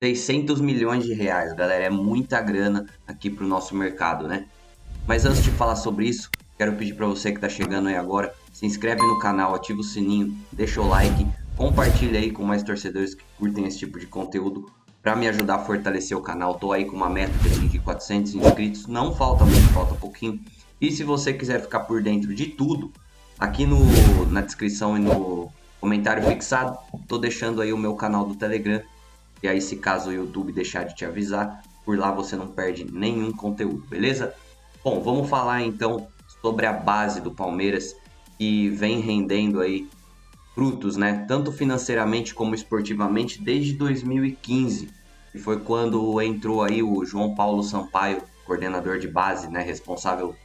600 milhões de reais, galera, é muita grana aqui pro nosso mercado, né? Mas antes de falar sobre isso, quero pedir para você que está chegando aí agora, se inscreve no canal, ativa o sininho, deixa o like, compartilha aí com mais torcedores que curtem esse tipo de conteúdo para me ajudar a fortalecer o canal. Tô aí com uma meta de atingir 400 inscritos, não falta muito, falta pouquinho. E se você quiser ficar por dentro de tudo, aqui na descrição e no comentário fixado, tô deixando aí o meu canal do Telegram. E aí, se caso o YouTube deixar de te avisar, por lá você não perde nenhum conteúdo, beleza? Bom, vamos falar então sobre a base do Palmeiras, que vem rendendo aí frutos, né? Tanto financeiramente como esportivamente desde 2015, que foi quando entrou aí o João Paulo Sampaio, coordenador de base, né? Responsável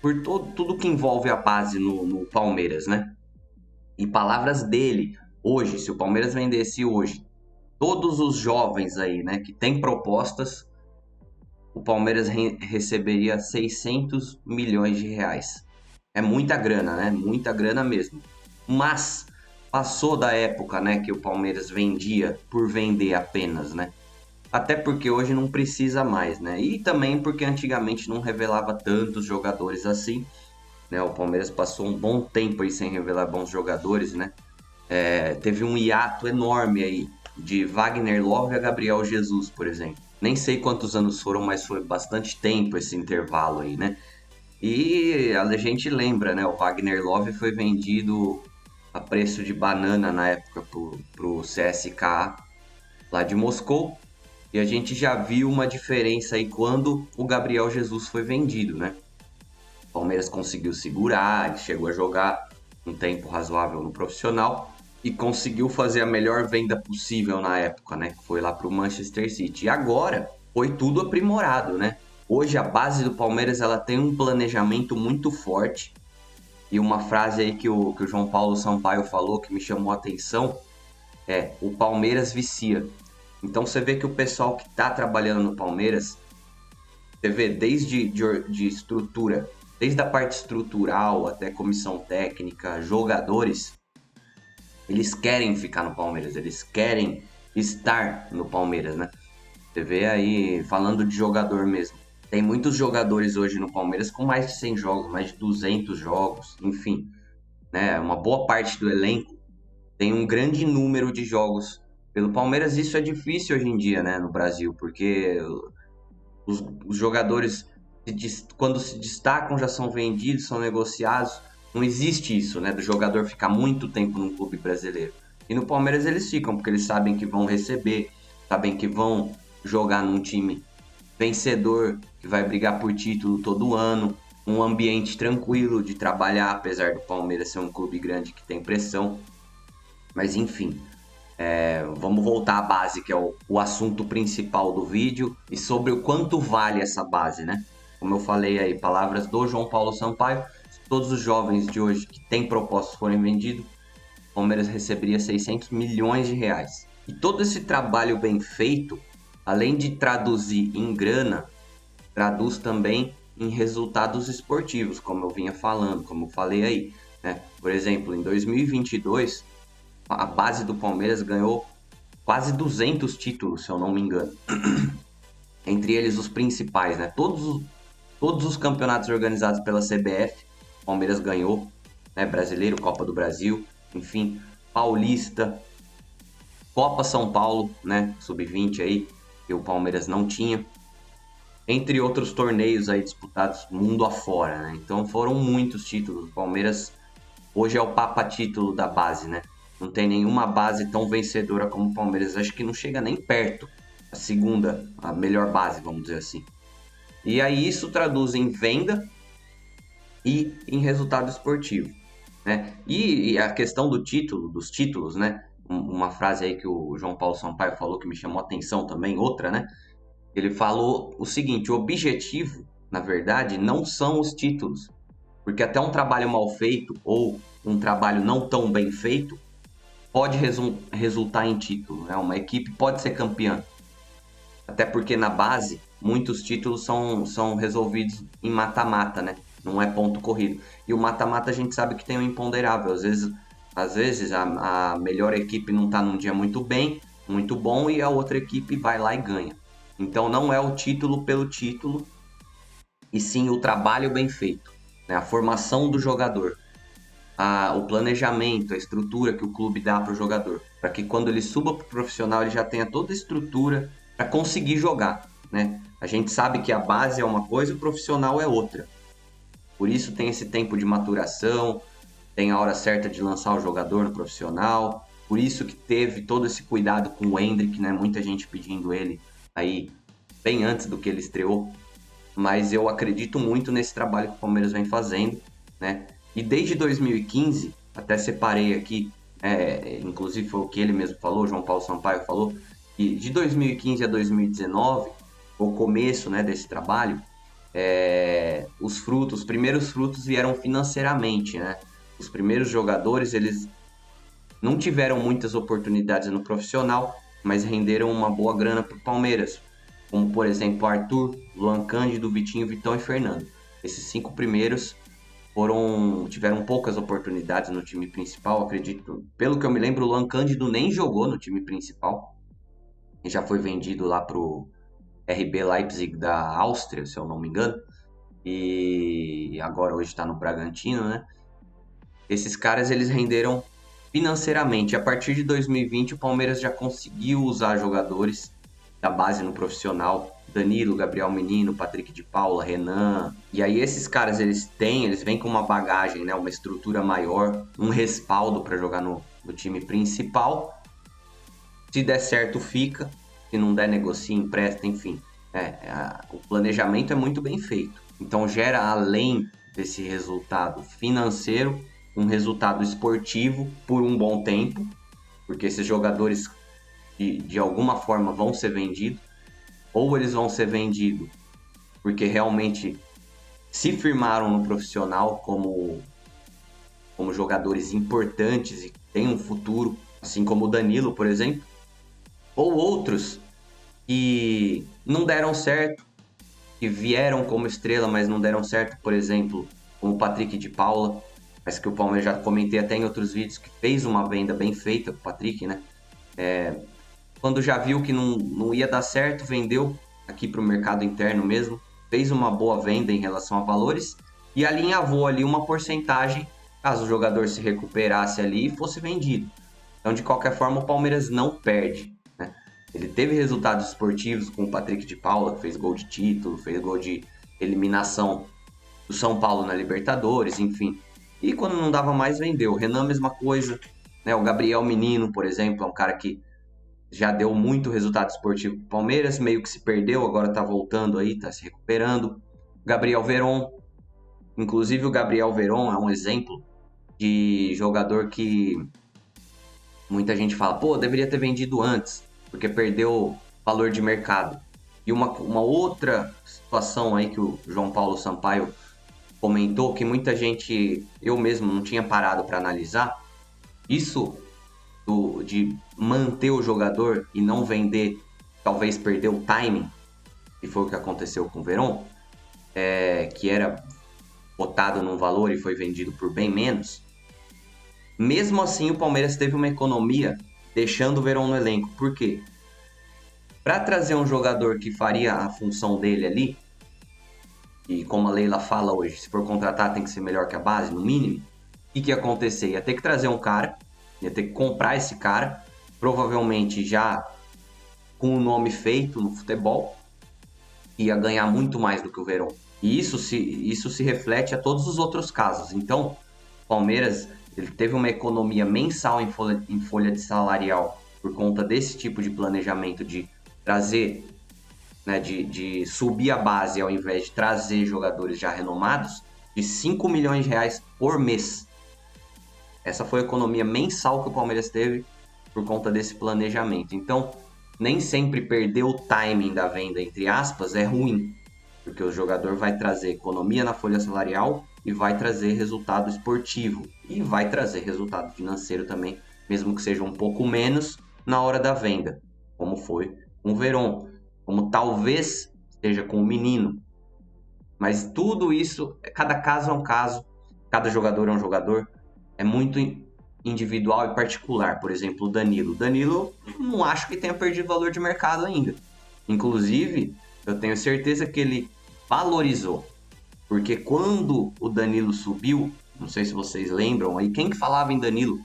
por tudo que envolve a base no Palmeiras, né? E palavras dele, hoje, se o Palmeiras vendesse hoje todos os jovens aí, né, que tem propostas, o Palmeiras receberia 600 milhões de reais. É muita grana, né? Muita grana mesmo. Mas passou da época, né, que o Palmeiras vendia por vender apenas, né? Até porque hoje não precisa mais, né? E também porque antigamente não revelava tantos jogadores assim, né? O Palmeiras passou um bom tempo aí sem revelar bons jogadores, né? Teve um hiato enorme aí de Wagner Love a Gabriel Jesus, por exemplo. Nem sei quantos anos foram, mas foi bastante tempo esse intervalo aí, né? E a gente lembra, né? O Wagner Love foi vendido a preço de banana na época pro CSKA lá de Moscou. E a gente já viu uma diferença aí quando o Gabriel Jesus foi vendido, né? O Palmeiras conseguiu segurar, ele chegou a jogar um tempo razoável no profissional e conseguiu fazer a melhor venda possível na época, né? Que foi lá para o Manchester City. E agora foi tudo aprimorado, né? Hoje a base do Palmeiras ela tem um planejamento muito forte e uma frase aí que o João Paulo Sampaio falou que me chamou a atenção é: o Palmeiras vicia. Então você vê que o pessoal que está trabalhando no Palmeiras, você vê de estrutura, desde a parte estrutural até comissão técnica, jogadores, eles querem ficar no Palmeiras, eles querem estar no Palmeiras, né? Você vê aí, falando de jogador mesmo, tem muitos jogadores hoje no Palmeiras com mais de 100 jogos, mais de 200 jogos, enfim, né? Uma boa parte do elenco tem um grande número de jogos pelo Palmeiras. Isso é difícil hoje em dia, né, no Brasil, porque os jogadores, quando se destacam, já são vendidos, são negociados. Não existe isso, né? Do jogador ficar muito tempo num clube brasileiro. E no Palmeiras eles ficam, porque eles sabem que vão receber, sabem que vão jogar num time vencedor, que vai brigar por título todo ano, um ambiente tranquilo de trabalhar, apesar do Palmeiras ser um clube grande que tem pressão. Mas enfim, vamos voltar à base, que é o assunto principal do vídeo, e sobre o quanto vale essa base, né? Como eu falei aí, palavras do João Paulo Sampaio, se todos os jovens de hoje que têm propostas forem vendidos, o Palmeiras receberia 600 milhões de reais. E todo esse trabalho bem feito, além de traduzir em grana, traduz também em resultados esportivos, como eu vinha falando, como eu falei aí, né? Por exemplo, em 2022, a base do Palmeiras ganhou quase 200 títulos, se eu não me engano. Entre eles os principais, né? Todos os campeonatos organizados pela CBF, o Palmeiras ganhou, né? Brasileiro, Copa do Brasil, enfim, Paulista, Copa São Paulo, né? Sub-20 aí, que o Palmeiras não tinha. Entre outros torneios aí disputados mundo afora, né? Então foram muitos títulos. O Palmeiras hoje é o papa título da base, né? Não tem nenhuma base tão vencedora como o Palmeiras. Acho que não chega nem perto. A segunda, a melhor base, vamos dizer assim. E aí isso traduz em venda e em resultado esportivo, né? E a questão do título, dos títulos, né? Uma frase aí que o João Paulo Sampaio falou que me chamou a atenção também, outra, né? Ele falou o seguinte: o objetivo, na verdade, não são os títulos. Porque até um trabalho mal feito ou um trabalho não tão bem feito pode resultar em título, né? Uma equipe pode ser campeã. Até porque na base, muitos títulos são resolvidos em mata-mata, né? Não é ponto corrido. E o mata-mata a gente sabe que tem um imponderável. Às vezes a melhor equipe não tá num dia muito bem, muito bom e a outra equipe vai lá e ganha. Então não é o título pelo título, e sim o trabalho bem feito, né? A formação do jogador, o planejamento, a estrutura que o clube dá para o jogador, para que quando ele suba para o profissional ele já tenha toda a estrutura para conseguir jogar, né? A gente sabe que a base é uma coisa e o profissional é outra. Por isso tem esse tempo de maturação, tem a hora certa de lançar o jogador no profissional. Por isso que teve todo esse cuidado com o Endrick, né? Muita gente pedindo ele aí bem antes do que ele estreou. Mas eu acredito muito nesse trabalho que o Palmeiras vem fazendo, né? E desde 2015, até separei aqui, inclusive foi o que ele mesmo falou, João Paulo Sampaio falou, que de 2015 a 2019, o começo, né, desse trabalho, os primeiros frutos vieram financeiramente, né? Os primeiros jogadores, eles não tiveram muitas oportunidades no profissional, mas renderam uma boa grana para o Palmeiras, como por exemplo Arthur, Luan Cândido, Vitinho, Vitão e Fernando. Esses 5 primeiros tiveram poucas oportunidades no time principal, acredito. Pelo que eu me lembro, o Luan Cândido nem jogou no time principal, e já foi vendido lá pro RB Leipzig da Áustria, se eu não me engano, e agora hoje está no Bragantino, né? Esses caras eles renderam financeiramente. A partir de 2020, o Palmeiras já conseguiu usar jogadores da base no profissional. Danilo, Gabriel Menino, Patrick de Paula, Renan. E aí esses caras eles vêm com uma bagagem, né, uma estrutura maior, um respaldo para jogar no time principal. Se der certo, fica. Se não der, negocia, empresta, enfim. O planejamento é muito bem feito. Então gera, além desse resultado financeiro, um resultado esportivo por um bom tempo, porque esses jogadores de alguma forma vão ser vendidos, ou eles vão ser vendidos porque realmente se firmaram no profissional como jogadores importantes e têm um futuro, assim como o Danilo, por exemplo, ou outros que não deram certo, que vieram como estrela, mas não deram certo, por exemplo, como o Patrick de Paula, mas que o Palmeiras já comentei até em outros vídeos, que fez uma venda bem feita, o Patrick, né? Quando já viu que não ia dar certo, vendeu aqui para o mercado interno mesmo, fez uma boa venda em relação a valores e alinhavou ali uma porcentagem caso o jogador se recuperasse ali e fosse vendido. Então, de qualquer forma, o Palmeiras não perde, né? Ele teve resultados esportivos com o Patrick de Paula, que fez gol de título, fez gol de eliminação do São Paulo na Libertadores, enfim. E quando não dava mais, vendeu. Renan, mesma coisa, né? O Gabriel Menino, por exemplo, é um cara que já deu muito resultado esportivo pro Palmeiras, meio que se perdeu, agora tá voltando aí, tá se recuperando. Gabriel Veron, inclusive o Gabriel Veron é um exemplo de jogador que muita gente fala, pô, deveria ter vendido antes, porque perdeu valor de mercado. E uma outra situação aí que o João Paulo Sampaio comentou, que muita gente, eu mesmo não tinha parado para analisar, isso de manter o jogador e não vender, talvez perder o timing, que foi o que aconteceu com o Veron, que era botado num valor e foi vendido por bem menos. Mesmo assim, o Palmeiras teve uma economia deixando o Veron no elenco. Por quê? Para trazer um jogador que faria a função dele ali, e como a Leila fala hoje, se for contratar tem que ser melhor que a base, no mínimo, o que ia acontecer? Ia ter que trazer um cara, ia ter que comprar esse cara, provavelmente já com o nome feito no futebol, ia ganhar muito mais do que o Verón. E isso se reflete a todos os outros casos. Então, o Palmeiras ele teve uma economia mensal em folha de salarial por conta desse tipo de planejamento de trazer, né, de subir a base ao invés de trazer jogadores já renomados, de 5 milhões de reais por mês. Essa foi a economia mensal que o Palmeiras teve por conta desse planejamento. Então, nem sempre perder o timing da venda, entre aspas, é ruim, porque o jogador vai trazer economia na folha salarial e vai trazer resultado esportivo e vai trazer resultado financeiro também, mesmo que seja um pouco menos na hora da venda, como foi com o Veron, como talvez seja com o Menino. Mas tudo isso, cada caso é um caso, cada jogador é um jogador, é muito individual e particular. Por exemplo, o Danilo. O Danilo, não acho que tenha perdido valor de mercado ainda. Inclusive, eu tenho certeza que ele valorizou. Porque quando o Danilo subiu, não sei se vocês lembram, aí quem que falava em Danilo?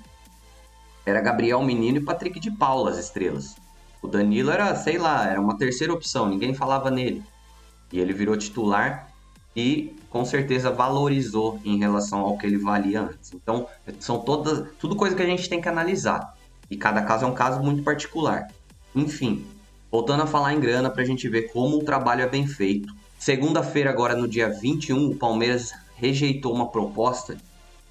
Era Gabriel Menino e Patrick de Paula, as estrelas. O Danilo era, sei lá, era uma terceira opção, ninguém falava nele. E ele virou titular e com certeza valorizou em relação ao que ele valia antes. Então, são tudo coisa que a gente tem que analisar. E cada caso é um caso muito particular. Enfim, voltando a falar em grana para a gente ver como o trabalho é bem feito. Segunda-feira, agora no dia 21, o Palmeiras rejeitou uma proposta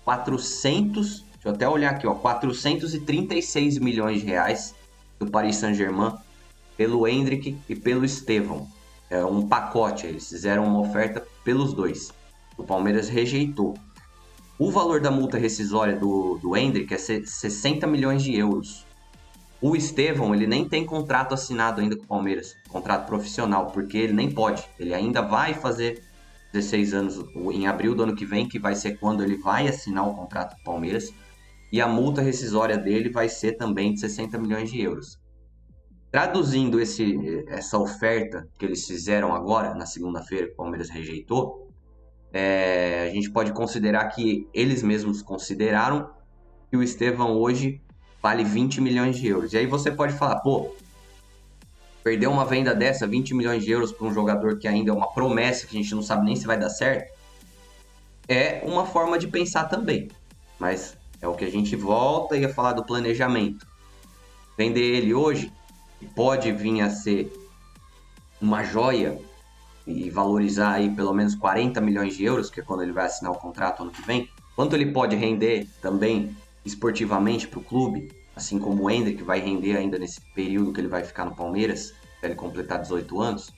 400, deixa eu até olhar aqui, ó, 436 milhões de reais do Paris Saint-Germain pelo Endrick e pelo Estevão. É um pacote, eles fizeram uma oferta pelos dois. O Palmeiras rejeitou. O valor da multa rescisória do Endrick é 60 milhões de euros. O Estevão, ele nem tem contrato assinado ainda com o Palmeiras, contrato profissional, porque ele nem pode. Ele ainda vai fazer 16 anos em abril do ano que vem, que vai ser quando ele vai assinar o contrato com o Palmeiras. E a multa rescisória dele vai ser também de 60 milhões de euros. Traduzindo essa oferta que eles fizeram agora, na segunda-feira, que o Palmeiras rejeitou, a gente pode considerar que eles mesmos consideraram que o Estevão hoje vale 20 milhões de euros. E aí você pode falar, pô, perder uma venda dessa, 20 milhões de euros para um jogador que ainda é uma promessa, que a gente não sabe nem se vai dar certo, é uma forma de pensar também. Mas é o que a gente volta e ia falar do planejamento. Vender ele hoje pode vir a ser uma joia e valorizar aí pelo menos 40 milhões de euros, que é quando ele vai assinar o contrato ano que vem. Quanto ele pode render também esportivamente para o clube, assim como o Endrick vai render ainda nesse período que ele vai ficar no Palmeiras, até ele completar 18 anos.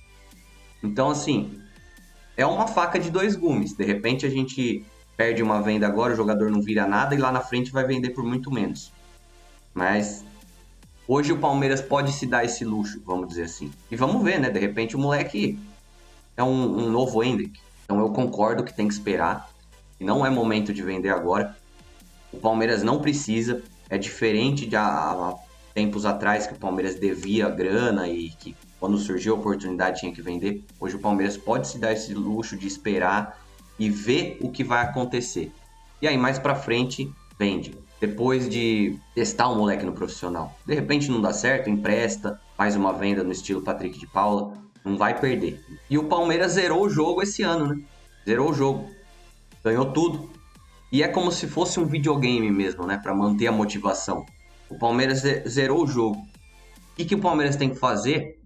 Então, assim, é uma faca de dois gumes. De repente a gente perde uma venda agora, o jogador não vira nada e lá na frente vai vender por muito menos. Mas hoje o Palmeiras pode se dar esse luxo, vamos dizer assim. E vamos ver, né? De repente o moleque é um novo Endrick. Então eu concordo que tem que esperar. E não é momento de vender agora. O Palmeiras não precisa. É diferente de há tempos atrás que o Palmeiras devia grana e que quando surgiu a oportunidade tinha que vender. Hoje o Palmeiras pode se dar esse luxo de esperar e ver o que vai acontecer. E aí mais pra frente vende. Depois de testar o moleque no profissional. De repente não dá certo, empresta, faz uma venda no estilo Patrick de Paula, não vai perder. E o Palmeiras zerou o jogo esse ano, né? Zerou o jogo. Ganhou tudo. E é como se fosse um videogame mesmo, né? Para manter a motivação. O Palmeiras zerou o jogo. O que o Palmeiras tem que fazer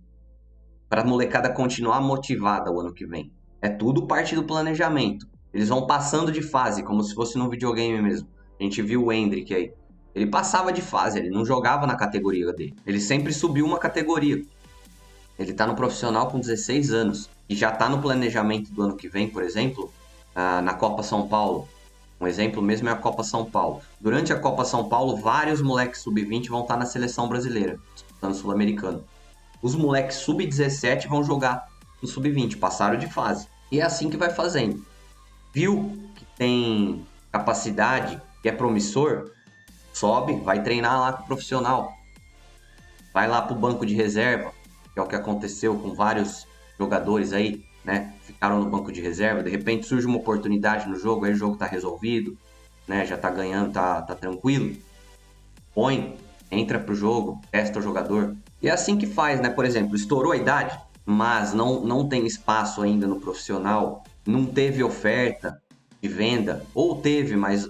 para a molecada continuar motivada o ano que vem? É tudo parte do planejamento. Eles vão passando de fase, como se fosse num videogame mesmo. A gente viu o Endrick aí. Ele passava de fase, ele não jogava na categoria dele. Ele sempre subiu uma categoria. Ele tá no profissional com 16 anos. E já tá no planejamento do ano que vem, por exemplo, na Copa São Paulo. Um exemplo mesmo é a Copa São Paulo. Durante a Copa São Paulo, vários moleques sub-20 vão estar na seleção brasileira, disputando sul-americano. Os moleques sub-17 vão jogar no sub-20, passaram de fase. E é assim que vai fazendo. Viu que tem capacidade, que é promissor, sobe, vai treinar lá com o profissional. Vai lá pro banco de reserva, que é o que aconteceu com vários jogadores aí, né? Ficaram no banco de reserva, de repente surge uma oportunidade no jogo, aí o jogo tá resolvido, né? Já tá ganhando, tá tranquilo. Põe, entra pro jogo, testa o jogador. E é assim que faz, né? Por exemplo, estourou a idade, mas não tem espaço ainda no profissional, não teve oferta de venda, ou teve, mas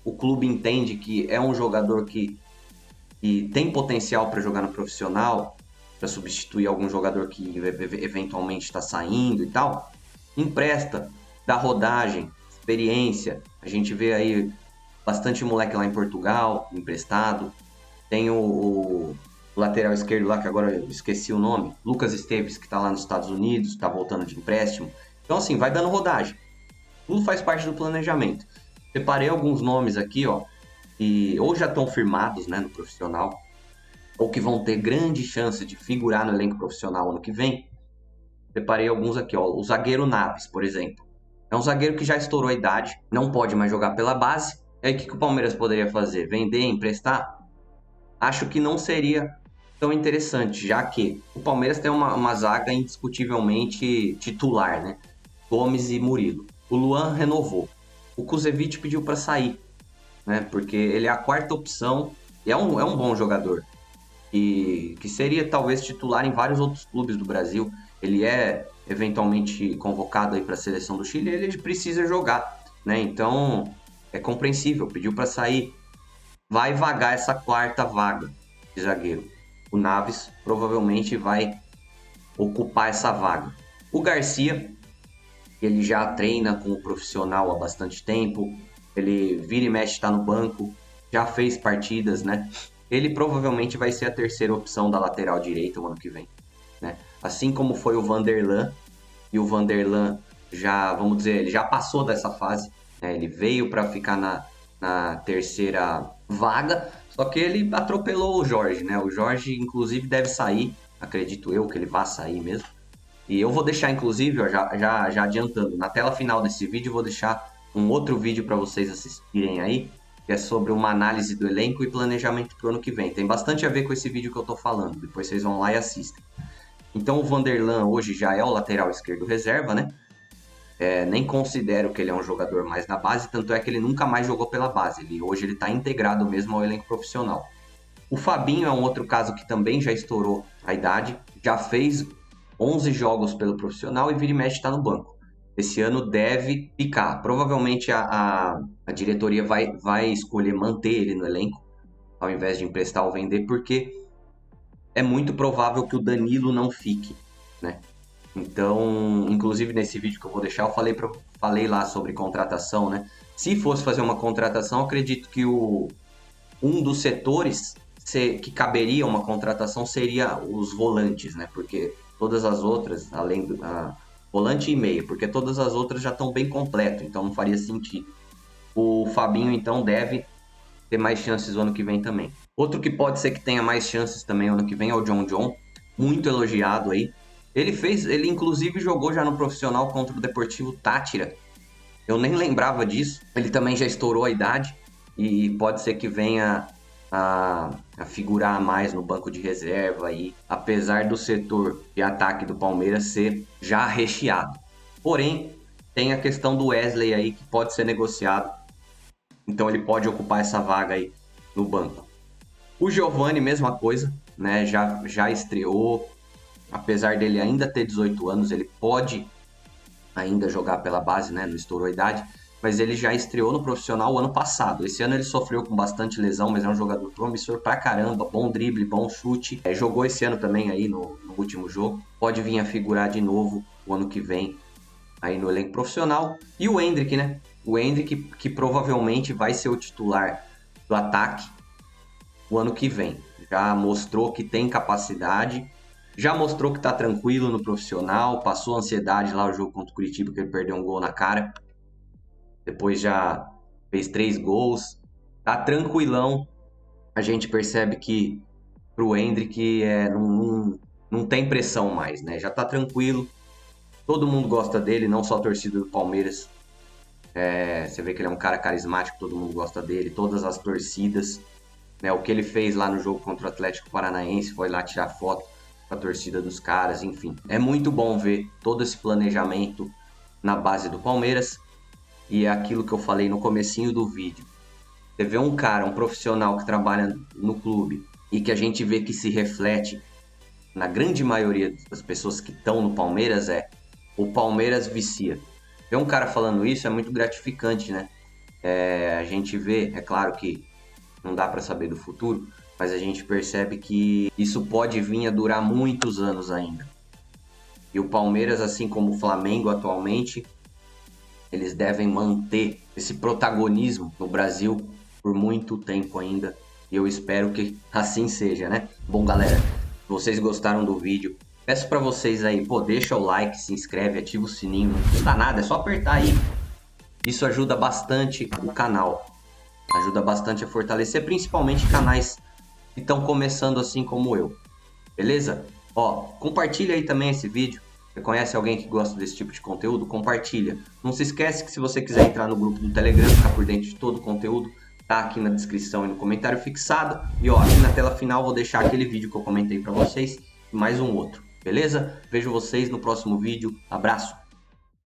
o clube entende que é um jogador que tem potencial para jogar no profissional, para substituir algum jogador que eventualmente está saindo e tal, empresta, dá rodagem, experiência. A gente vê aí bastante moleque lá em Portugal, emprestado. Tem o lateral esquerdo lá, que agora eu esqueci o nome, Lucas Esteves, que está lá nos Estados Unidos, está voltando de empréstimo. Então assim, vai dando rodagem. Tudo faz parte do planejamento. Separei alguns nomes aqui, ó, que ou já estão firmados, né, no profissional, ou que vão ter grande chance de figurar no elenco profissional ano que vem. Separei alguns aqui, ó. O zagueiro Naves, por exemplo. É um zagueiro que já estourou a idade, não pode mais jogar pela base, E aí, o que o Palmeiras poderia fazer? Vender, emprestar? Acho que não seria tão interessante, já que o Palmeiras tem uma zaga indiscutivelmente titular, né? Gomes e Murilo. O Luan renovou. O Kusevich pediu para sair, né? Porque ele é a quarta opção e é um bom jogador. E que seria talvez titular em vários outros clubes do Brasil. Ele é eventualmente convocado aí para a seleção do Chile, ele precisa jogar, né? Então é compreensível, pediu para sair. Vai vagar essa quarta vaga de zagueiro. O Naves provavelmente vai ocupar essa vaga. O Garcia, ele já treina como profissional há bastante tempo, ele vira e mexe, está no banco, já fez partidas, né? Ele provavelmente vai ser a terceira opção da lateral direita o ano que vem, né? Assim como foi o Vanderlan, e o Vanderlan já, vamos dizer, ele já passou dessa fase, né? Ele veio para ficar na terceira vaga, só que ele atropelou o Jorge, né? O Jorge, inclusive, deve sair, acredito eu que ele vá sair mesmo. E eu vou deixar, inclusive, ó, já adiantando, na tela final desse vídeo eu vou deixar um outro vídeo para vocês assistirem aí, que é sobre uma análise do elenco e planejamento para o ano que vem. Tem bastante a ver com esse vídeo que eu tô falando, depois vocês vão lá e assistem. Então o Vanderlan hoje já é o lateral esquerdo reserva, né? Nem considero que ele é um jogador mais da base, tanto é que ele nunca mais jogou pela base. Hoje ele está integrado mesmo ao elenco profissional. O Fabinho é um outro caso que também já estourou a idade, já fez 11 jogos pelo profissional e vira e mexe está no banco. Esse ano deve picar. Provavelmente a diretoria vai escolher manter ele no elenco, ao invés de emprestar ou vender, porque é muito provável que o Danilo não fique, né? Então, inclusive nesse vídeo que eu vou deixar, eu falei lá sobre contratação, né? Se fosse fazer uma contratação, acredito que um dos setores que caberia uma contratação seria os volantes, né? Porque todas as outras, além do volante e meio, porque todas as outras já estão bem completo, então não faria sentido. O Fabinho, então, deve ter mais chances o ano que vem também. Outro que pode ser que tenha mais chances também o ano que vem é o John, muito elogiado aí. Ele inclusive jogou já no profissional contra o Deportivo Táchira. Eu nem lembrava disso. Ele também já estourou a idade e pode ser que venha a figurar mais no banco de reserva aí, apesar do setor de ataque do Palmeiras ser já recheado. Porém, tem a questão do Wesley aí que pode ser negociado. Então ele pode ocupar essa vaga aí no banco. O Giovani, mesma coisa, né? Já estreou. Apesar dele ainda ter 18 anos, ele pode ainda jogar pela base, né? Não estourou a idade, mas ele já estreou no profissional o ano passado. Esse ano ele sofreu com bastante lesão, mas é um jogador promissor pra caramba, bom drible, bom chute. Jogou esse ano também aí no último jogo. Pode vir a figurar de novo o ano que vem aí no elenco profissional. E o Endrick, né? O Endrick que provavelmente vai ser o titular do ataque o ano que vem. Já mostrou que tem capacidade, já mostrou que tá tranquilo no profissional, passou ansiedade lá o jogo contra o Curitiba, que ele perdeu um gol na cara. Depois já fez 3 gols, tá tranquilão. A gente percebe que pro Endrick não tem pressão mais, né? Já tá tranquilo. Todo mundo gosta dele, não só a torcida do Palmeiras. Você vê que ele é um cara carismático, todo mundo gosta dele, todas as torcidas. Né? O que ele fez lá no jogo contra o Atlético Paranaense foi lá tirar foto com a torcida dos caras, enfim. É muito bom ver todo esse planejamento na base do Palmeiras. E é aquilo que eu falei no comecinho do vídeo. Você vê um cara, um profissional que trabalha no clube e que a gente vê que se reflete na grande maioria das pessoas que estão no Palmeiras o Palmeiras vicia. Ver um cara falando isso é muito gratificante, né? A gente vê, é claro que não dá para saber do futuro, mas a gente percebe que isso pode vir a durar muitos anos ainda. E o Palmeiras, assim como o Flamengo atualmente, eles devem manter esse protagonismo no Brasil por muito tempo ainda. E eu espero que assim seja, né? Bom, galera, se vocês gostaram do vídeo, peço para vocês aí, deixa o like, se inscreve, ativa o sininho. Não custa nada, é só apertar aí. Isso ajuda bastante o canal. Ajuda bastante a fortalecer, principalmente canais que estão começando assim como eu. Beleza? Compartilha aí também esse vídeo. Você conhece alguém que gosta desse tipo de conteúdo? Compartilha. Não se esquece que se você quiser entrar no grupo do Telegram, ficar por dentro de todo o conteúdo, tá aqui na descrição e no comentário fixado. E ó, aqui na tela final vou deixar aquele vídeo que eu comentei para vocês e mais um outro, beleza? Vejo vocês no próximo vídeo. Abraço!